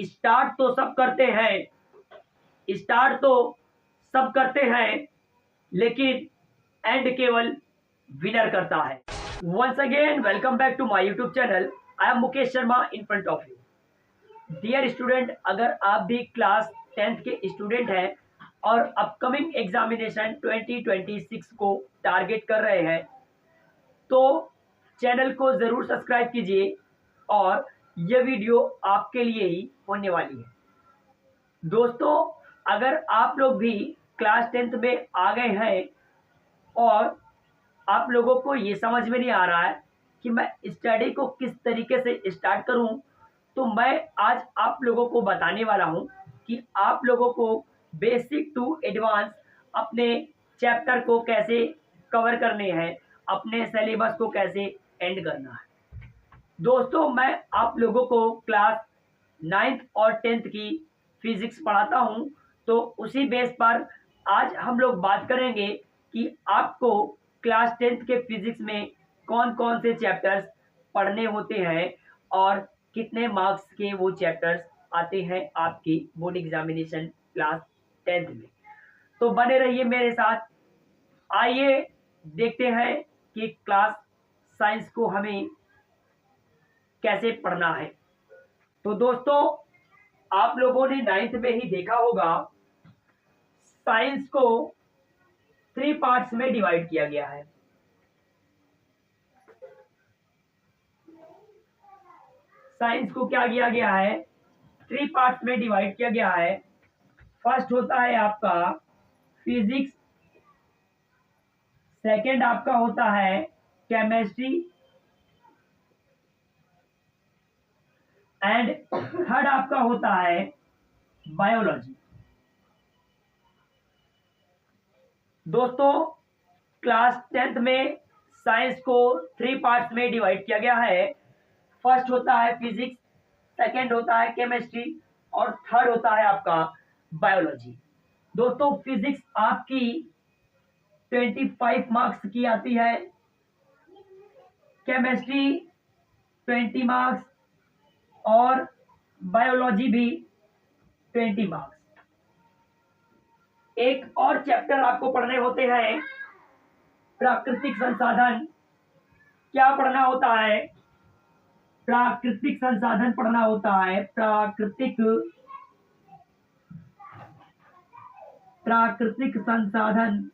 Start तो सब करते हैं, स्टार्ट तो सब करते हैं, लेकिन एंड केवल विनर करता है। Once again welcome back to my YouTube channel. I am Mukesh Sharma in front of you. Dear student, अगर आप भी क्लास 10th के स्टूडेंट हैं और अपकमिंग एग्जामिनेशन 2026 को टारगेट कर रहे हैं, तो चैनल को ज़रूर सब्सक्राइब कीजिए और यह वीडियो आपके लिए ही होने वाली है। दोस्तों, अगर आप लोग भी क्लास 10th में आ गए हैं और आप लोगों को ये समझ में नहीं आ रहा है कि मैं स्टडी को किस तरीके से स्टार्ट करूं, तो मैं आज आप लोगों को बताने वाला हूं कि आप लोगों को बेसिक टू एडवांस अपने चैप्टर को कैसे कवर करने हैं, अपने सिलेबस को कैसे एंड करना है। दोस्तों, मैं आप लोगों को क्लास 9th और 10th की फिजिक्स पढ़ाता हूं, तो उसी बेस पर आज हम लोग बात करेंगे कि आपको क्लास 10th के फिजिक्स में कौन कौन से चैप्टर्स पढ़ने होते हैं और कितने मार्क्स के वो चैप्टर्स आते हैं आपकी बोर्ड एग्जामिनेशन क्लास 10th में। तो बने रहिए मेरे साथ। आइए देखते हैं कि क्लास साइंस को हमें कैसे पढ़ना है। तो दोस्तों, आप लोगों ने 9th में ही देखा होगा, साइंस को 3 पार्ट्स में डिवाइड किया गया है। साइंस को क्या किया गया है? 3 पार्ट्स में डिवाइड किया गया है। फर्स्ट होता है आपका फिजिक्स, सेकंड आपका होता है केमिस्ट्री एंड थर्ड आपका होता है बायोलॉजी। दोस्तों, क्लास 10th में साइंस को 3 पार्ट्स में डिवाइड किया गया है। फर्स्ट होता है फिजिक्स, सेकंड होता है केमिस्ट्री और थर्ड होता है आपका बायोलॉजी। दोस्तों, फिजिक्स आपकी 25 मार्क्स की आती है, केमिस्ट्री 20 मार्क्स और बायोलॉजी भी 20 मार्क्स। एक और चैप्टर आपको पढ़ने होते हैं, प्राकृतिक संसाधन। क्या पढ़ना होता है? प्राकृतिक संसाधन पढ़ना होता है। प्राकृतिक संसाधन,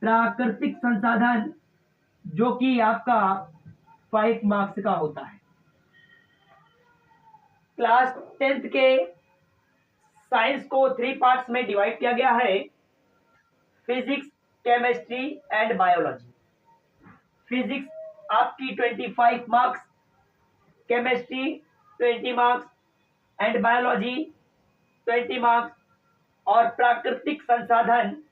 प्राकृतिक संसाधन जो कि आपका 5 मार्क्स का होता है। क्लास 10th के साइंस को 3 पार्ट्स में डिवाइड किया गया है, physics, chemistry and biology. Physics आपकी 25 marks, chemistry 20 marks and biology 20 marks और प्राकृतिक संसाधन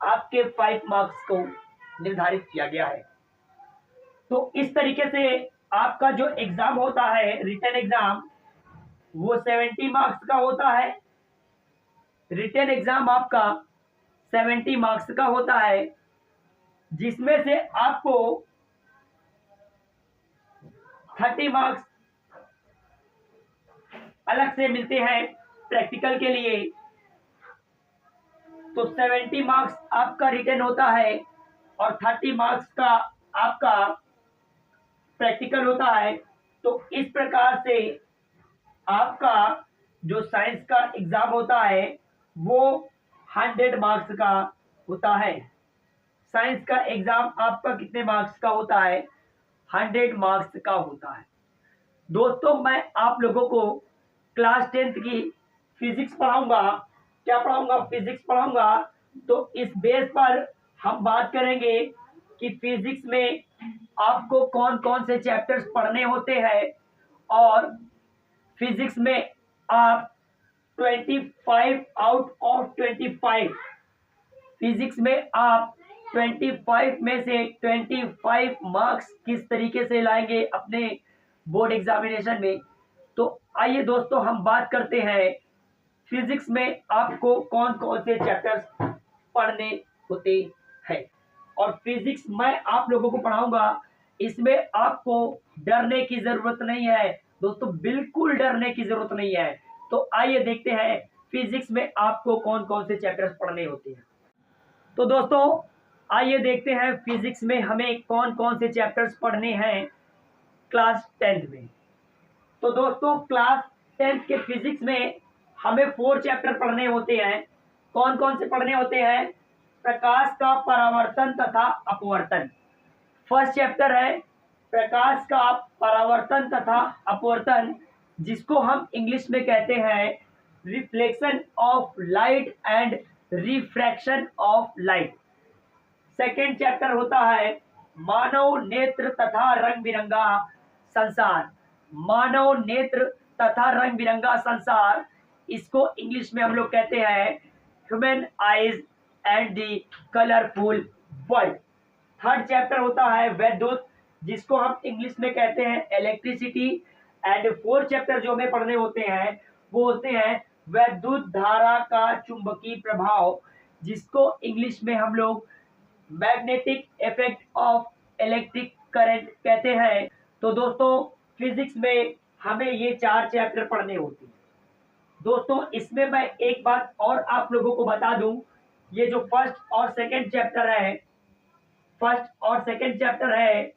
आपके 5 मार्क्स को निर्धारित किया गया है। तो इस तरीके से आपका जो एग्जाम होता है, रिटन एग्जाम, वो 70 मार्क्स का होता है। रिटन एग्जाम आपका 70 मार्क्स का होता है, जिसमें से आपको 30 मार्क्स अलग से मिलते हैं प्रैक्टिकल के लिए। तो 70 मार्क्स आपका रिटन होता है और 30 मार्क्स का आपका प्रैक्टिकल होता है। तो इस प्रकार से आपका जो साइंस का एग्जाम होता है वो 100 मार्क्स का होता है। साइंस का एग्जाम आपका कितने मार्क्स का होता है? 100 मार्क्स का होता है। दोस्तों, मैं आप लोगों को क्लास 10th की फिजिक्स पढ़ाऊंगा। क्या पढ़ाऊंगा? फिजिक्स पढ़ाऊंगा। तो इस बेस पर हम बात करेंगे कि फिजिक्स में आपको कौन कौन से चैप्टर्स पढ़ने होते हैं और फिजिक्स में आप 25 आउट ऑफ 25, फिजिक्स में आप 25 में से 25 मार्क्स किस तरीके से लाएंगे अपने बोर्ड एग्जामिनेशन में। तो आइए दोस्तों, हम बात करते हैं फिजिक्स में आपको कौन कौन से चैप्टर्स पढ़ने होते हैं। और फिजिक्स मैं आप लोगों को पढ़ाऊंगा इसमें आपको डरने की जरूरत नहीं है दोस्तों, बिल्कुल डरने की जरूरत नहीं है। तो आइए देखते हैं फिजिक्स में आपको कौन कौन से चैप्टर्स पढ़ने होते हैं। तो दोस्तों आइए देखते हैं फिजिक्स में हमें कौन कौन से चैप्टर्स पढ़ने हैं क्लास 10th में। तो दोस्तों क्लास 10th के फिजिक्स में हमें 4 चैप्टर पढ़ने होते हैं। कौन कौन से पढ़ने होते हैं? प्रकाश का परावर्तन तथा अपवर्तन। फर्स्ट चैप्टर है प्रकाश का परावर्तन तथा अपवर्तन, जिसको हम इंग्लिश में कहते हैं reflection of light and refraction of light. Second chapter होता है मानव नेत्र तथा रंग बिरंगा संसार। मानव नेत्र तथा रंग बिरंगा संसार, इसको इंग्लिश में हम लोग कहते हैं human eyes and the colourful world. Third chapter होता है वैद्युत, जिसको हम इंग्लिश में कहते हैं इलेक्ट्रिसिटी। एंड फोर्थ चैप्टर जो हमें पढ़ने होते हैं वो होते हैं वैद्युत धारा का चुंबकीय प्रभाव, जिसको इंग्लिश में हम लोग magnetic effect of electric current कहते हैं। तो दोस्तों फिजिक्स में हमें ये 4 चैप्टर पढ़ने होते हैं। दोस्तों इसमें मैं एक बात और आप लोगों को बता दूं, ये जो फर्स्ट और सेकंड चैप्टर है, फर्स्ट और सेकंड चैप्टर है,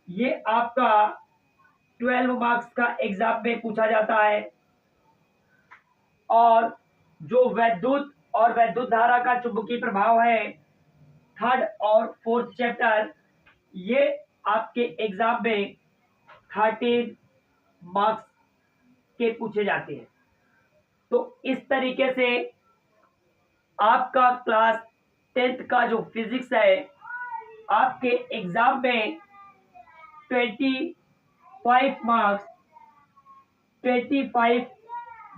ये आपका 12 मार्क्स का एग्जाम में पूछा जाता है। और जो वैद्युत और वैद्युत धारा का चुंबकीय प्रभाव है, थर्ड और फोर्थ चैप्टर, ये आपके एग्जाम में 13 मार्क्स के पूछे जाते हैं। तो इस तरीके से आपका क्लास 10th का जो फिजिक्स है, आपके एग्जाम में 25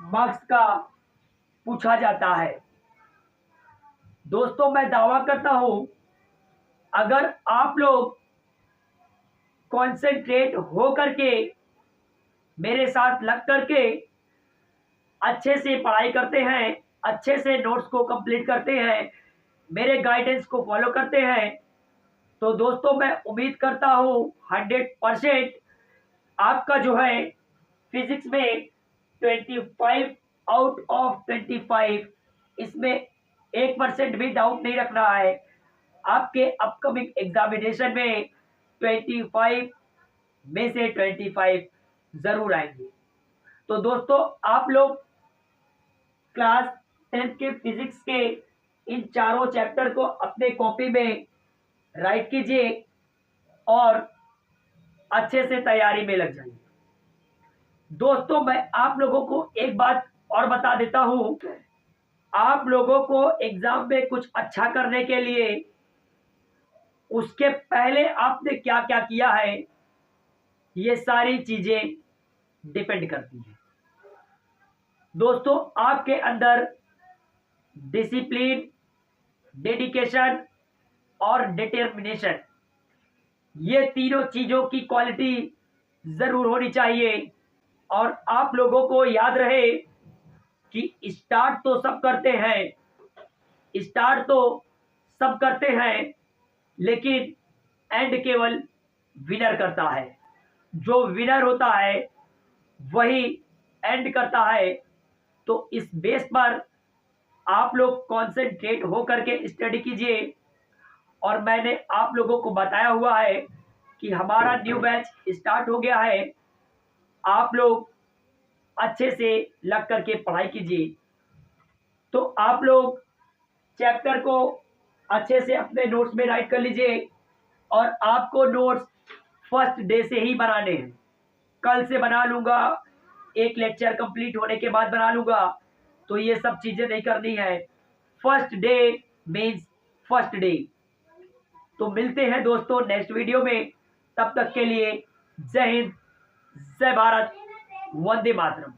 मार्क्स का पूछा जाता है। दोस्तों मैं दावा करता हूं, अगर आप लोग कॉन्सेंट्रेट हो करके मेरे साथ लग करके अच्छे से पढ़ाई करते हैं, अच्छे से नोट्स को कंप्लीट करते हैं, मेरे गाइडेंस को फॉलो करते हैं, तो दोस्तों मैं उम्मीद करता हूं 100% आपका जो है फिजिक्स में 25 आउट ऑफ 25, इसमें 1% भी डाउट नहीं रखना है। आपके अपकमिंग एग्जामिनेशन में 25 में से 25 जरूर आएंगे। तो दोस्तों आप लोग क्लास 10th के फिजिक्स के इन चारों चैप्टर को अपने कॉपी में राइट कीजिए और अच्छे से तैयारी में लग जाइए। दोस्तों मैं आप लोगों को एक बात और बता देता हूं, आप लोगों को एग्जाम में कुछ अच्छा करने के लिए उसके पहले आपने क्या क्या किया है, ये सारी चीजें डिपेंड करती हैं। दोस्तों आपके अंदर डिसिप्लिन, डेडिकेशन और डिटर्मिनेशन, ये तीनों चीजों की क्वालिटी जरूर होनी चाहिए। और आप लोगों को याद रहे कि स्टार्ट तो सब करते हैं, लेकिन एंड केवल विनर करता है। जो विनर होता है वही एंड करता है। तो इस बेस पर आप लोग कॉन्सेंट्रेट हो करके स्टडी कीजिए। और मैंने आप लोगों को बताया हुआ है कि हमारा न्यू बैच स्टार्ट हो गया है, आप लोग अच्छे से लग करके पढ़ाई कीजिए। तो आप लोग चैप्टर को अच्छे से अपने नोट्स में राइट कर लीजिए। और आपको नोट्स फर्स्ट डे से ही बनाने हैं। कल से बना लूँगा, एक लेक्चर कंप्लीट होने के बाद बना लूँगा, तो ये सब चीज़ें नहीं करनी है। First day means first day. तो मिलते हैं दोस्तों नेक्स्ट वीडियो में। तब तक के लिए जय हिंद, जय भारत, वंदे मातरम।